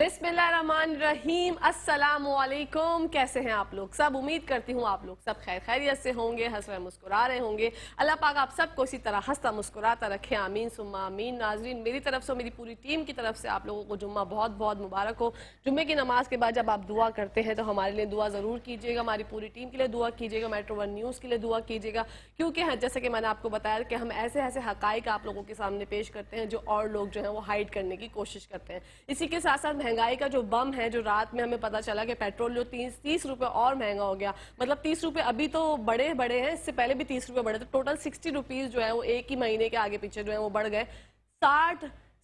बिस्मिल्लाहिर्रहमानिर्रहीम, अस्सलाम वालेकुम। कैसे हैं आप लोग सब? उम्मीद करती हूँ आप लोग सब खैर खैरियत से होंगे, हंस रहे मुस्कुरा रहे होंगे। अल्लाह पाक आप सबको इसी तरह हंसता मुस्कुराता रखे, आमीन सुम्मा आमीन। नाजरीन, मेरी तरफ से, मेरी पूरी टीम की तरफ से आप लोगों को जुम्मा बहुत बहुत मुबारक हो। जुम्मे की नमाज के बाद जब आप दुआ करते हैं तो हमारे लिए दुआ ज़रूर कीजिएगा, हमारी पूरी टीम के लिए दुआ कीजिएगा, मेट्रो वन न्यूज़ के लिए दुआ कीजिएगा, क्योंकि जैसे कि मैंने आपको बताया कि हम ऐसे ऐसे हक़ाइक़ आप लोगों के सामने पेश करते हैं जो और लोग जो हैं वो हाइड करने की कोशिश करते हैं। इसी के साथ साथ महंगाई का जो बम है, जो रात में हमें पता चला कि पेट्रोल जो 30 रुपए और महंगा हो गया, मतलब 30 रुपए अभी तो बड़े हैं, इससे पहले भी 30 रुपए बढ़े, तो टोटल 60 रुपीज़ जो है वो एक ही महीने के आगे पीछे जो है वो बढ़ गए।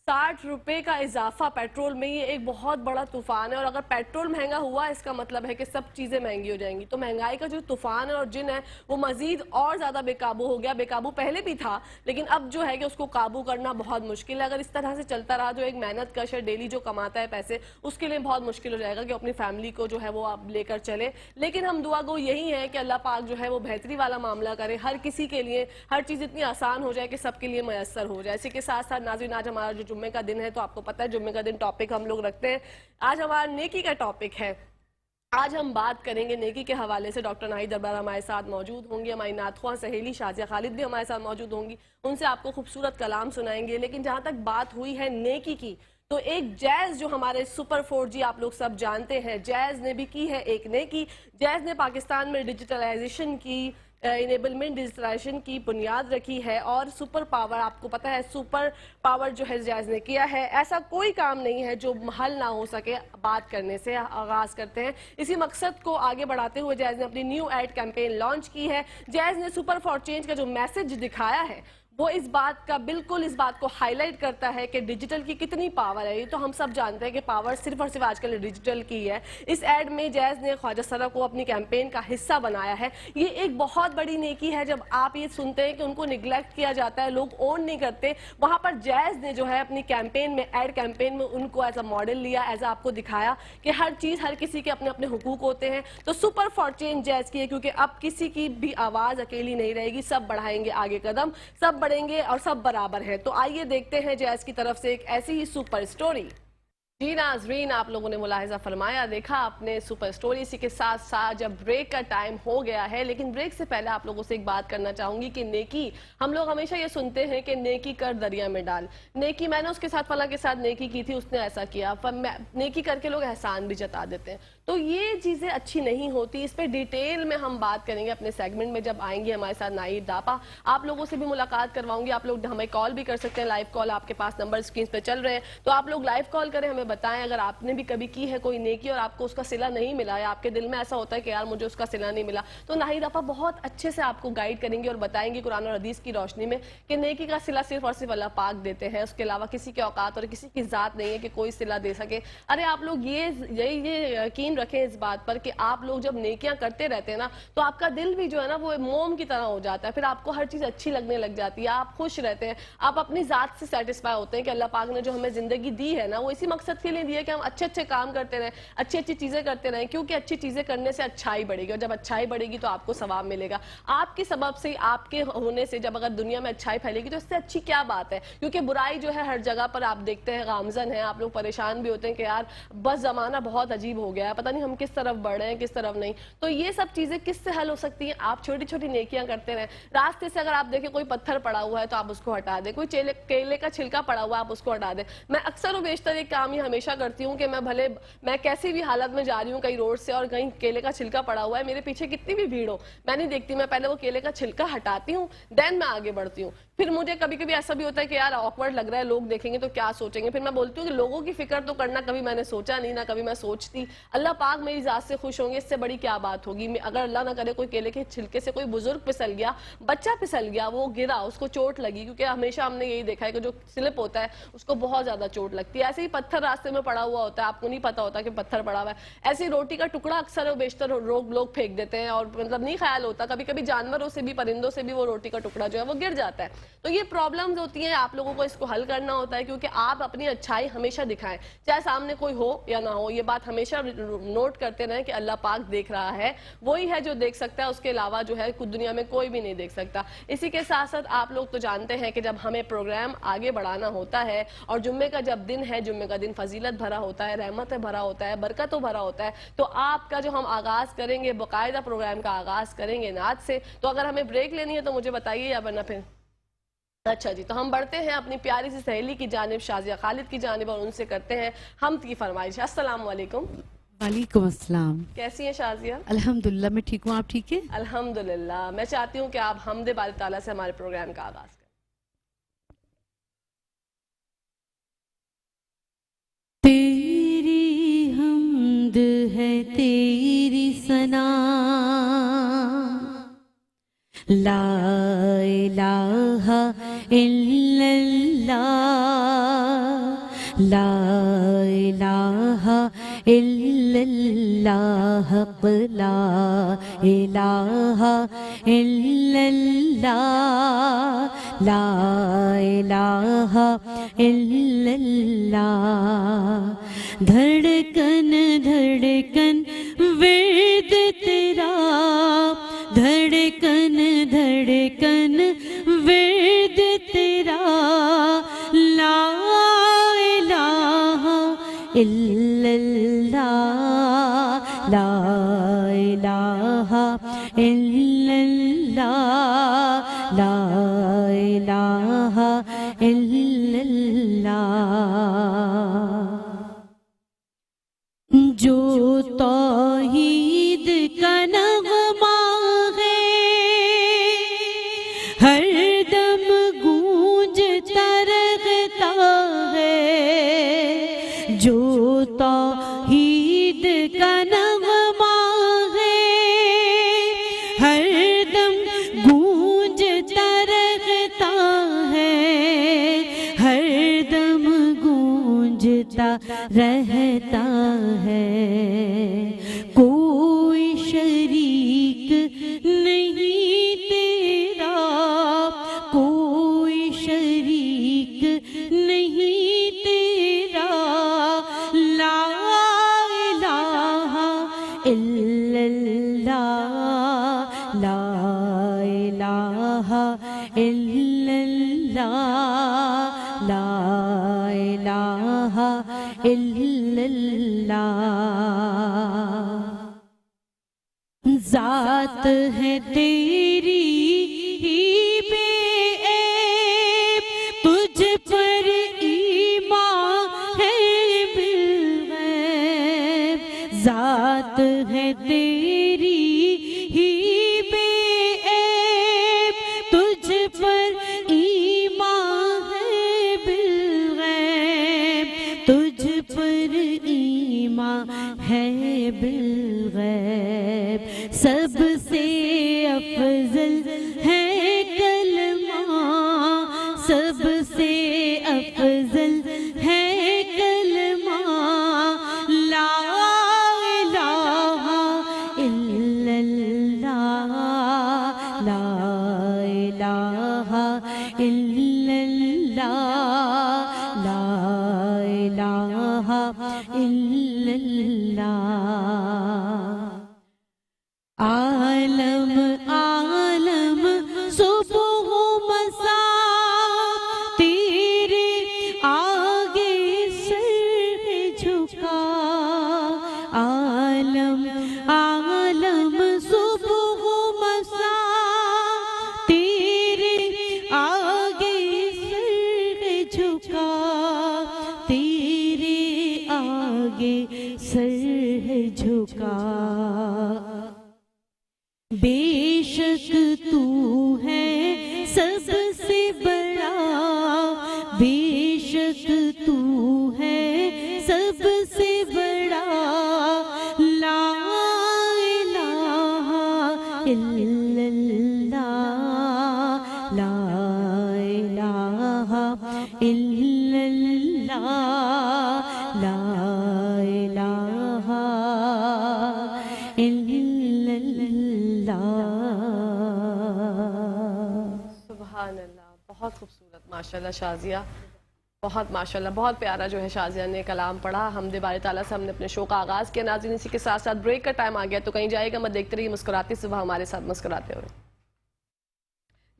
60 रुपए का इजाफा पेट्रोल में, ये एक बहुत बड़ा तूफान है। और अगर पेट्रोल महंगा हुआ इसका मतलब है कि सब चीज़ें महंगी हो जाएंगी। तो महंगाई का जो तूफान है और जिन है वो मजीद और ज़्यादा बेकाबू हो गया। बेकाबू पहले भी था, लेकिन अब जो है कि उसको काबू करना बहुत मुश्किल है। अगर इस तरह से चलता रहा, जो एक मेहनत कश है, डेली जो कमाता है पैसे, उसके लिए बहुत मुश्किल हो जाएगा कि अपनी फैमिली को जो है वो आप लेकर चले। लेकिन हम दुआ गो यही है कि अल्लाह पाक जो है वो बेहतरी वाला मामला करे, हर किसी के लिए हर चीज़ इतनी आसान हो जाए कि सबके लिए मैसर हो जाए। इसी के साथ साथ नाज़रीन, आज हमारा जो जुम्मे का दिन है, तो आपको पता है जुम्मे का दिन टॉपिक हम लोग रखते हैं। आज हमारा नेकी का टॉपिक है। आज हम बात करेंगे नेकी के हवाले से। डॉक्टर नाहिद दरबार हमारे साथ मौजूद होंगी, हमारी नातख्वां सहेली शाजिया खालिद भी हमारे साथ मौजूद होंगी, उनसे आपको खूबसूरत कलाम सुनाएंगे। लेकिन जहाँ तक बात हुई है नेकी की, तो एक जैज़ जो हमारे सुपर 4G आप लोग सब जानते हैं, जैज़ ने भी की है एक नेकी। जैज़ ने पाकिस्तान में डिजिटलाइजेशन की, इनेबलमेंट डिजिटलाइजेशन की बुनियाद रखी है। और सुपर पावर, आपको पता है सुपर पावर जो है जैज़ ने किया है। ऐसा कोई काम नहीं है जो हल ना हो सके। बात करने से आगाज़ करते हैं। इसी मकसद को आगे बढ़ाते हुए जैज़ ने अपनी न्यू एड कैंपेन लॉन्च की है। जैज़ ने सुपर फॉर चेंज का जो मैसेज दिखाया है वो इस बात को हाईलाइट करता है कि डिजिटल की कितनी पावर है। ये तो हम सब जानते हैं कि पावर सिर्फ और सिर्फ आजकल डिजिटल की है। इस एड में जैज़ ने ख्वाजा सरा को अपनी कैंपेन का हिस्सा बनाया है। ये एक बहुत बड़ी नेकी है। जब आप ये सुनते हैं कि उनको निगलेक्ट किया जाता है, लोग ओन नहीं करते, वहाँ पर जैज़ ने जो है अपनी कैंपेन में, एड कैंपेन में उनको एज अ मॉडल लिया, एज अ आपको दिखाया कि हर चीज़, हर किसी के अपने अपने हुकूक होते हैं। तो सुपर फॉर चेंज जैज़ की है, क्योंकि अब किसी की भी आवाज़ अकेली नहीं रहेगी, सब बढ़ाएंगे आगे कदम, सब बढ़ेंगे और सब बराबर है। तो आइए देखते हैं जैज़ की तरफ से एक ऐसी ही सुपर स्टोरी। जी नाज़रीन, आप लोगों ने मुलाहिजा फरमाया, देखा आपने सुपर स्टोरी। इसी के साथ साथ जब ब्रेक का टाइम हो गया है, लेकिन ब्रेक से पहले आप लोगों से एक बात करना चाहूंगी कि नेकी, हम लोग हमेशा ये सुनते हैं कि नेकी कर दरिया में डाल। नेकी, मैंने उसके साथ फला के साथ नेकी की थी, उसने ऐसा किया। नेकी करके लोग एहसान भी जता देते हैं। तो ये चीज़ें अच्छी नहीं होती। इस पर डिटेल में हम बात करेंगे अपने सेगमेंट में, जब आएंगे हमारे साथ नाहिद दापा। आप लोगों से भी मुलाकात करवाऊंगी। आप लोग हमें कॉल भी कर सकते हैं, लाइव कॉल आपके पास नंबर स्क्रीन पे चल रहे हैं, तो आप लोग लाइव कॉल करें, हमें बताएं अगर आपने भी कभी की है कोई नेकी और आपको उसका सिला नहीं मिला है, आपके दिल में ऐसा होता है कि यार मुझे उसका सिला नहीं मिला, तो नाहिद दापा बहुत अच्छे से आपको गाइड करेंगे और बताएंगे कुरान और हदीस की रोशनी में कि नेकी का सिला सिर्फ और सिर्फ अल्लाह पाक देते हैं। उसके अलावा किसी के औकात और किसी की ज़ात नहीं है कि कोई सिला दे सके। अरे आप लोग ये यकीन रखें इस बात पर कि आप लोग जब नेकियां करते रहते हैं ना, तो आपका दिल भी जो है ना वो मोम की तरह हो जाता है। फिर आपको हर चीज़ अच्छी लगने लग जाती है, आप खुश रहते हैं, आप अपनी ज़ात से सेटिस्फाई होते हैं कि अल्लाह पाक ने जो हमें ज़िंदगी दी है ना, वो इसी मकसद के लिए दी है कि हम अच्छे अच्छे काम करते रहें, अच्छी अच्छी चीज़ें करते रहें, क्योंकि अच्छी चीज़ें करने से अच्छाई बढ़ेगी। और जब अच्छाई बढ़ेगी तो आपको सवाब मिलेगा। आपके सबब से, आपके होने से जब अगर दुनिया में अच्छाई फैलेगी तो इससे अच्छी क्या बात है। क्योंकि बुराई जो है हर जगह पर आप देखते हैं गामजन है, आप लोग परेशान भी होते हैं कि यार बस ज़माना बहुत अजीब हो गया है, पता नहीं हम किस तरफ बढ़ रहे हैं किस तरफ नहीं। तो ये सब चीज़ें किससे हल हो सकती हैं? आप छोटी छोटी नेकियां करते रहें। रास्ते से अगर आप देखें कोई पत्थर पड़ा हुआ है तो आप उसको हटा दें, कोई केले का छिलका पड़ा हुआ है आप उसको हटा दें। मैं अक्सर और बेशतर एक काम ही हमेशा करती हूँ कि मैं कैसी भी हालत में जा रही हूँ कहीं रोड से और कहीं केले का छिलका पड़ा हुआ है, मेरे पीछे कितनी भी भीड़ हो, मैं नहीं देखती, मैं पहले वो केले का छिलका हटाती हूँ, देन मैं आगे बढ़ती हूँ। फिर मुझे कभी कभी ऐसा भी होता है कि यार ऑकवर्ड लग रहा है, लोग देखेंगे तो क्या सोचेंगे, फिर मैं बोलती हूँ कि लोगों की फिक्र तो करना कभी मैंने सोचा नहीं, ना कभी मैं सोचती। अल्लाह पाक मेरी ज़ात से खुश होंगे, इससे बड़ी क्या बात होगी। अगर अल्लाह ना करे कोई केले के छिलके से कोई बुजुर्ग फिसल गया, बच्चा फिसल गया, वो गिरा, उसको चोट लगी, क्योंकि हमेशा हमने यही देखा है कि जो स्लिप होता है उसको बहुत ज़्यादा चोट लगती है। ऐसे ही पत्थर रास्ते में पड़ा हुआ होता है, आपको नहीं पता होता कि पत्थर पड़ा हुआ है। ऐसी रोटी का टुकड़ा अक्सर बेशतर लोग फेंक देते हैं और मतलब नहीं ख्याल होता, कभी कभी जानवरों से भी, परिंदों से भी वो रोटी का टुकड़ा जो है वो गिर जाता है। تو یہ پرابلمز ہوتی ہیں, آپ لوگوں کو اس کو حل کرنا ہوتا ہے, کیونکہ آپ اپنی اچھائی ہمیشہ دکھائیں, چاہے سامنے کوئی ہو یا نہ ہو. یہ بات ہمیشہ نوٹ کرتے رہیں کہ اللہ پاک دیکھ رہا ہے, وہی ہے جو دیکھ سکتا ہے, اس کے علاوہ جو ہے کچھ دنیا میں کوئی بھی نہیں دیکھ سکتا. اسی کے ساتھ ساتھ آپ لوگ تو جانتے ہیں کہ جب ہمیں پروگرام آگے بڑھانا ہوتا ہے, اور جمعے کا جب دن ہے, جمعے کا دن فضیلت بھرا ہوتا ہے, رحمت بھرا ہوتا ہے, برکتوں بھرا ہوتا ہے, تو آپ کا جو ہم آغاز کریں گے, باقاعدہ پروگرام کا آغاز کریں گے نعت سے. تو اگر ہمیں بریک لینی ہے تو مجھے بتائیے, یا ورنہ پھر اچھا جی, تو ہم بڑھتے ہیں اپنی پیاری سی سہیلی کی جانب, شازیہ خالد کی جانب, اور ان سے کرتے ہیں حمد کی فرمائش. السلام علیکم. وعلیکم السلام. کیسی ہیں شازیہ؟ الحمدللہ میں ٹھیک ہوں, آپ ٹھیک ہیں؟ الحمدللہ. میں چاہتی ہوں کہ آپ حمد باری تعالیٰ سے ہمارے پروگرام کا آغاز کریں. تیری حمد ہے تیری ثنا, لا الہ الا اللہ, لا الہ الا اللہ, لا الہ الا اللہ, لا الہ الا اللہ. دھڑکن دھڑکن ورد تیرا, دھڑکن دھڑکن ورد تیرا, لا الہ الا اللہ, لا الہ الا اللہ, لا الہ الا اللہ. جو توحید کا نغمہ ہے ہر دم گونجتا رہتا ہے, جو توحید کا نغمہ ہے ہر دم گونجتا رہتا ہے, ہر دم گونجتا رہتا ہے. کوئی شریک نہیں تیرا, کوئی شریک نہیں تیرا, لا الہ الا اللہ, لا الہ الا اللہ, لا الہ الا اللہ. ذات ہے تیری ہی بے عیب, تجھ پر ایمان ہے بالغیب, ذات ہے تیری ہی بے عیب, تجھ پر ایمان ہے بالغیب, تجھ پر ایمان ہے بالغیب. سب سے افضل ہے کلمہ, سب سے افضل ہے کلمہ, لا الہ الا اللہ, لا الہ الا اللہ, لا الہ الا اللہ. عالم عالم صبح و مساء تیرے آگے سر جھکا, عالم عالم صبح و مساء تیرے آگے سر جھکا, تیرے آگے سر جھکا. بے شک تو ہے سب سے بڑا, بے شک تو ہے سب سے بڑا, لا الہ الا اللہ, لا الہ الا اللہ, لا الہ الا اللہ. سبحان اللہ. खूबसूरत माशाल्लाह शाजिया, बहुत माशाल्लाह, बहुत प्यारा जो है शाजिया ने कलाम पढ़ा। हमद बारी ताला से हमने अपने शो का आगाज़ किया। नाज़रीन, इसी के साथ साथ ब्रेक का टाइम आ गया, तो कहीं जाएगा मत, देखते रहिए मुस्कुराती सुबह हमारे साथ मुस्कुराते हुए।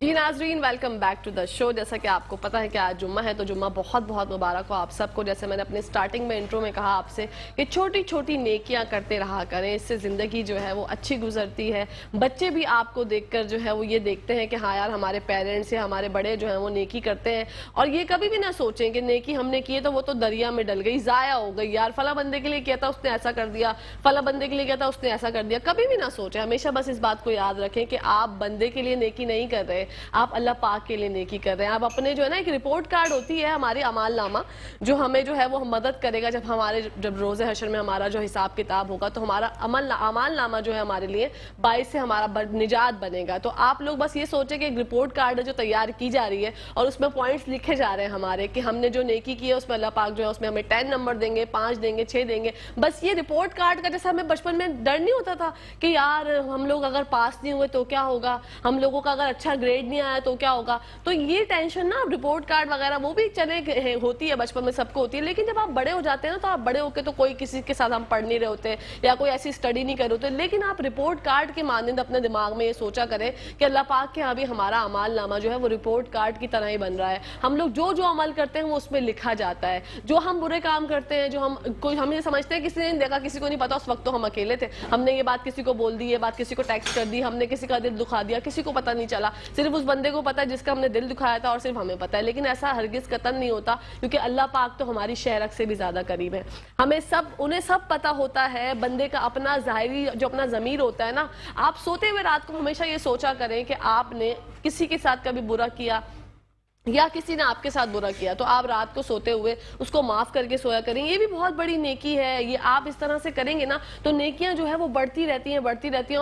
जी नाजरीन, welcome back to the show. जैसा कि आपको पता है कि आज जुम्मा है, तो जुम्मा बहुत बहुत मुबारक हो आप सबको। जैसे मैंने अपने स्टार्टिंग में इंट्रो में कहा आपसे कि छोटी छोटी नेकियां करते रहा करें, इससे ज़िंदगी जो है वो अच्छी गुजरती है। बच्चे भी आपको देखकर जो है वो ये देखते हैं कि हाँ यार, हमारे पेरेंट्स या हमारे बड़े जो हैं वो नेकी करते हैं, और ये कभी भी ना सोचें कि नेकी हमने की है तो वो तो दरिया में डल गई, ज़ाया हो गई, यार फला बंदे के लिए किया था उसने ऐसा कर दिया, फला बंदे के लिए किया था उसने ऐसा कर दिया। कभी भी ना सोचें, हमेशा बस इस बात को याद रखें कि आप बंदे के लिए नेकी नहीं कर रहे, आप अल्लाह पाक के लिए नेकी कर रहे हैं। आप अपने जो है ना, एक रिपोर्ट कार्ड होती है हमारी अमाल नामा, जो हमें जो है वो मदद करेगा जब रोज़े हशर में हमारा जो हिसाब किताब होगा, तो हमारा अमाल नामा जो है हमारे लिए बाइस से हमारा निजात बनेगा। तो आप लोग बस ये सोचें कि एक रिपोर्ट कार्ड जो तैयार की जा रही है और उसमें पॉइंट्स लिखे जा रहे हैं हमारे, कि हमने जो नेकी की है उसमें अल्लाह पाक जो है उसमें हमें 10 नंबर देंगे, 5 देंगे, 6 देंगे। बस ये रिपोर्ट कार्ड का, जैसे हमें बचपन में डर नहीं होता था कि यार हम लोग अगर पास नहीं हुए तो क्या होगा, हम लोगों का अगर अच्छा ग्रेड नहीं आया तो क्या होगा, तो ये टेंशन ना रिपोर्ट कार्ड वगैरह वो भी चले होती है, बचपन में सबको होती है। लेकिन जब आप बड़े हो जाते हैं ना, तो आप बड़े होकर तो कोई किसी के साथ हम पढ़ नहीं रहे होते या कोई ऐसी स्टडी नहीं कर रहे होते, लेकिन आप रिपोर्ट कार्ड के मानंद अपने दिमाग में ये सोचा करें कि अल्लाह पाक के यहाँ भी हमारा अमाल नामा जो है वो रिपोर्ट कार्ड की तरह ही बन रहा है। हम लोग जो जो अमल करते हैं वो उसमें लिखा जाता है। जो हम बुरे काम करते हैं, जो हम ये समझते हैं किसी ने नहीं देखा, किसी को नहीं पता, उस वक्त तो हम अकेले थे, हमने ये बात किसी को बोल दी, ये बात किसी को टेक्स्ट कर दी, हमने किसी का दिल दुखा दिया, किसी को पता नहीं चला, सिर्फ उस बंदे को पता है जिसका हमने दिल दुखाया था और सिर्फ हमें पता है। लेकिन ऐसा हरगिज कतन नहीं होता, क्योंकि अल्लाह पाक तो हमारी शहरक से भी ज्यादा करीब है। उन्हें सब पता होता है। बंदे का अपना ज़ाहिरी जो अपना ज़मीर होता है ना, आप सोते हुए रात को हमेशा ये सोचा करें कि आपने किसी के साथ कभी बुरा किया या किसी ने आपके साथ बुरा किया, तो आप रात को सोते हुए उसको माफ करके सोया करें। ये भी बहुत बड़ी नेकी है। ये आप इस तरह से करेंगे ना, तो नेकियां जो है वो बढ़ती रहती हैं और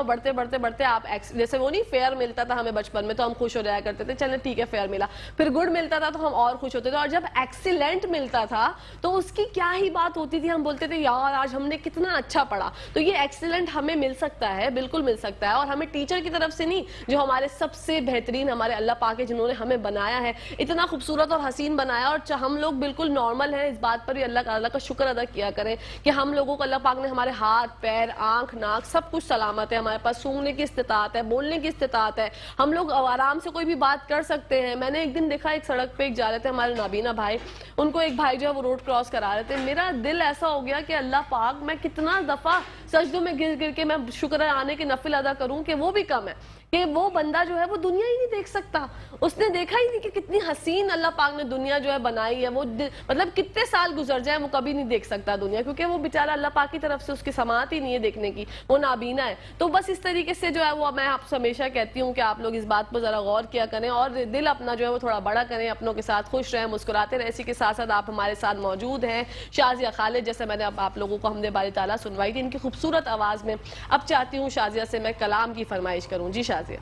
बढ़ते बढ़ते बढ़ते आप जैसे वो नहीं फेयर मिलता था हमें बचपन में, तो हम खुश हो जाया करते थे, चले ठीक है फेयर मिला, फिर गुड मिलता था तो हम और खुश होते थे, और जब एक्सीलेंट मिलता था तो उसकी क्या ही बात होती थी, हम बोलते थे यार आज हमने कितना अच्छा पढ़ा। तो ये एक्सीलेंट हमें मिल सकता है, बिल्कुल मिल सकता है, और हमें टीचर की तरफ से नहीं, जो हमारे सबसे बेहतरीन हमारे अल्लाह पाक है, जिन्होंने हमें बनाया है, इतना खूबसूरत और हसीन बनाया, और हम लोग बिल्कुल नॉर्मल हैं। इस बात पर भी अल्लाह का शुक्र अदा किया करें कि हम लोगों को अल्लाह पाक ने हमारे हाथ पैर आंख नाक सब कुछ सलामत है, हमारे पास सूंघने की इस्तिताअत है, बोलने की इस्तिताअत है, हम लोग आराम से कोई भी बात कर सकते हैं। मैंने एक दिन देखा, एक सड़क पे एक जा रहे थे हमारे नाबीना भाई, उनको एक भाई जो है वो रोड क्रॉस करा रहे थे। मेरा दिल ऐसा हो गया कि अल्लाह पाक, मैं कितना दफा सजदों में गिर गिर के मैं शुक्र आने की नफिल अदा करूं कि वो भी कम है कि वो बंदा जो है वो दुनिया ही नहीं देख सकता, उसने देखा ही नहीं कि कितनी हसीन अल्लाह पाक ने दुनिया जो है बनाई है। वो मतलब कितने साल गुजर जाए वो कभी नहीं देख सकता दुनिया, क्योंकि वो बेचारा अल्लाह पाक की तरफ से उसकी समात ही नहीं है देखने की, वो नाबीना है। तो बस इस तरीके से जो है वो मैं आपसे हमेशा कहती हूँ कि आप लोग इस बात पर जरा गौर किया करें और दिल अपना जो है वो थोड़ा बड़ा करें, अपनों के साथ खुश रहें, मुस्कुराते रहें। इसी के साथ साथ आप हमारे साथ मौजूद हैं शाजिया खालिद, जैसे मैंने अब आप लोगों को हमदे बारी ताला सुनवाई थी इनकी खूबसूरत आवाज में। अब चाहती हूँ शाजिया से मैं कलाम की फरमाइश करूँ। जी शाजिया।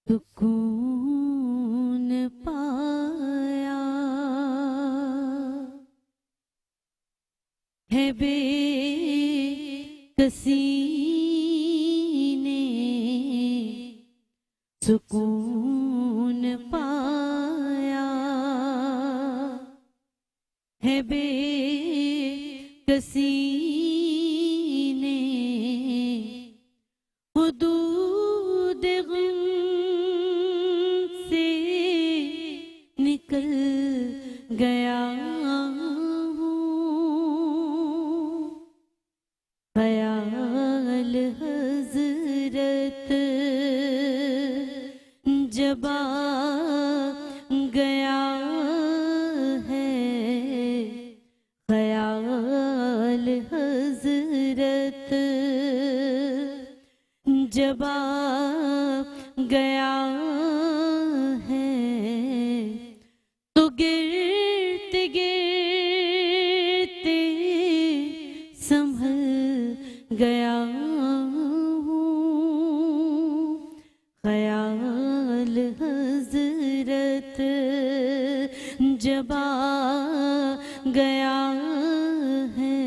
सुकून पाया है बेकसी ने, सुकून पाया है बेकसी ने, हुदूद गम से निकल गया हूँ, ख्याल हज़रत जब आ गया है, ख्याल हज़रत जब आ गया है, तो गिरते गिरते संभल गया हूँ, ख्याल हज़रत जब आ गया है,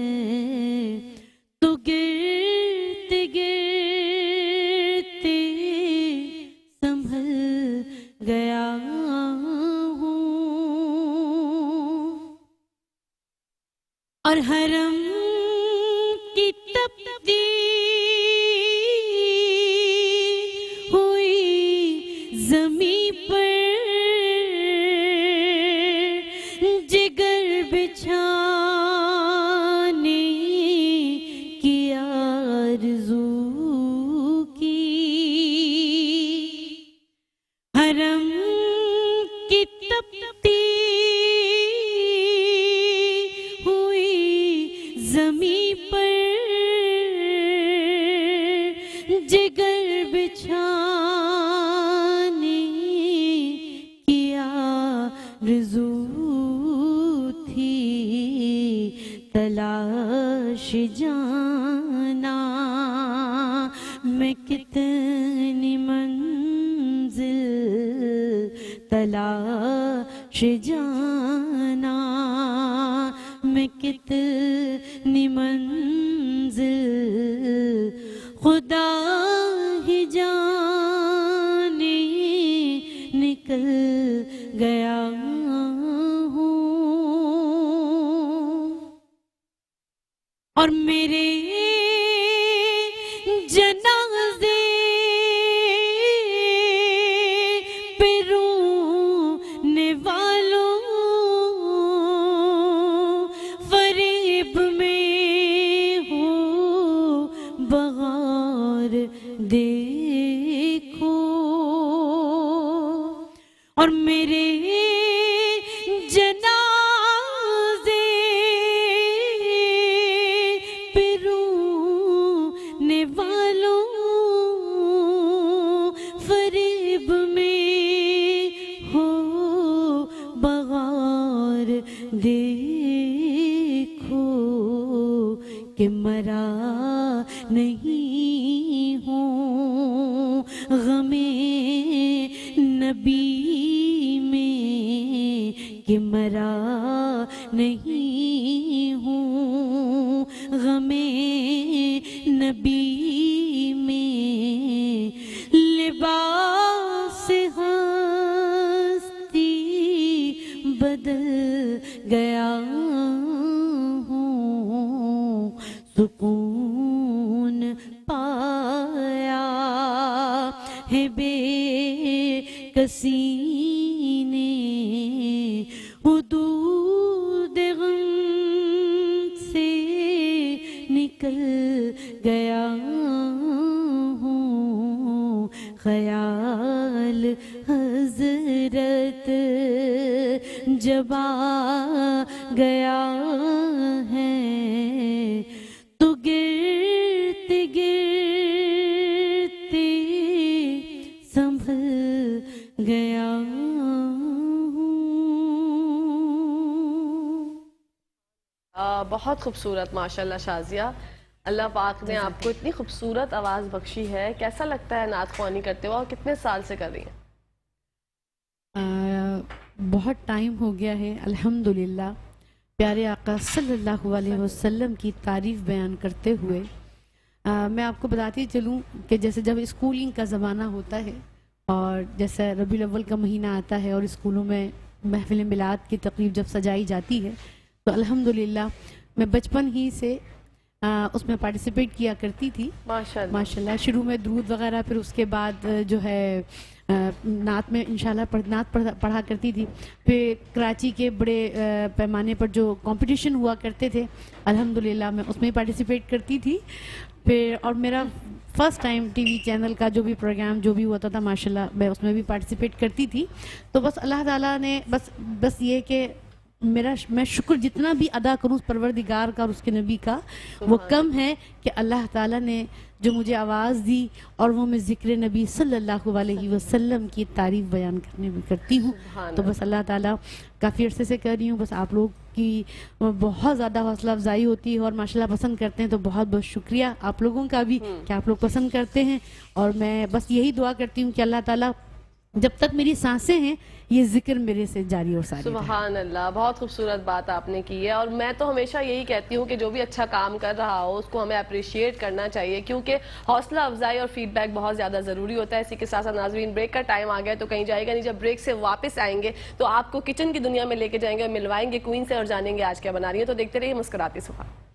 तो गिरते गिरते اور حرم کی تپتی ہوئی زمیں پر جگر بچھانے کی آرزو کی حرم کی تپتی ہوئی زمیں پر جگر بچھانے کی آرزو تھی تلاش جانا میں کتنی منزل تلاش جانا میں کتنی منزل خدا ہی جانے نکل گیا ہوں اور میرے جنازے پہ رونے والوں فریب میں ہو بغار دیکھو اور میرے جنازے پہ رونے والوں فریب میں ہو بغار دیکھو کہ مرا نہیں ہوں غم نبی میں کہ مرا نہیں ہوں غم نبی میں لباس ہستی بدل گیا ہوں سکون پایا ہے بے کسی نے حدود غم سے نکل گیا ہوں خیال حضرت جب آ گیا ہے تو گرتے گرتے سنبھل گیا بہت خوبصورت ماشاءاللہ شازیہ. اللہ پاک نے آپ کو اتنی خوبصورت آواز بخشی ہے. کیسا لگتا ہے نعت خوانی کرتے ہوئے اور کتنے سال سے کر رہی ہیں؟ بہت ٹائم ہو گیا ہے الحمدللہ. پیارے آقا صلی اللہ علیہ وسلم کی تعریف بیان کرتے ہوئے میں آپ کو بتاتی چلوں کہ جیسے جب اسکولنگ کا زمانہ ہوتا ہے اور جیسے ربیع الاول کا مہینہ آتا ہے اور اسکولوں میں محفل میلاد کی تقریب جب سجائی جاتی ہے تو الحمدللہ میں بچپن ہی سے اس میں پارٹیسپیٹ کیا کرتی تھی ماشاءاللہ. شروع میں درود وغیرہ، پھر اس کے بعد جو ہے نعت میں انشاءاللہ نعت پڑھا کرتی تھی. پھر کراچی کے بڑے پیمانے پر جو کمپٹیشن ہوا کرتے تھے الحمدللہ میں اس میں پارٹیسپیٹ کرتی تھی. پھر اور میرا first time T V channel کا جو بھی پروگرام جو بھی ہوتا تھا ماشاءاللہ میں اس میں بھی پارٹیسپیٹ کرتی تھی. تو بس اللہ تعالیٰ نے بس یہ کہ میں شکر جتنا بھی ادا کروں پروردگار کا اور اس کے نبی کا وہ کم ہے کہ اللہ تعالیٰ نے جو مجھے آواز دی اور وہ میں ذکر نبی صلی اللہ علیہ وسلم کی تعریف بیان کرنے میں کرتی ہوں. تو بس اللہ تعالیٰ کافی عرصے سے کر رہی ہوں. بس آپ لوگ کی بہت زیادہ حوصلہ افزائی ہوتی ہے اور ماشاءاللہ پسند کرتے ہیں تو بہت بہت شکریہ آپ لوگوں کا بھی کہ آپ لوگ پسند کرتے ہیں. اور میں بس یہی دعا کرتی ہوں کہ اللہ تعالیٰ جب تک میری سانسیں ہیں یہ ذکر میرے سے جاری اور ساری رہے. سبحان اللہ، بہت خوبصورت بات آپ نے کی ہے. اور میں تو ہمیشہ یہی کہتی ہوں کہ جو بھی اچھا کام کر رہا ہو اس کو ہمیں اپریشیٹ کرنا چاہیے، کیونکہ حوصلہ افزائی اور فیڈ بیک بہت زیادہ ضروری ہوتا ہے. اسی کے ساتھ ساتھ ناظرین بریک کا ٹائم آ گیا تو کہیں جائے گا نہیں. جب بریک سے واپس آئیں گے تو آپ کو کچن کی دنیا میں لے کے جائیں گے اور ملوائیں گے کوئین سے اور جانیں گے آج کیا بنا رہی ہے. تو دیکھتے رہیے مسکراتی صبح.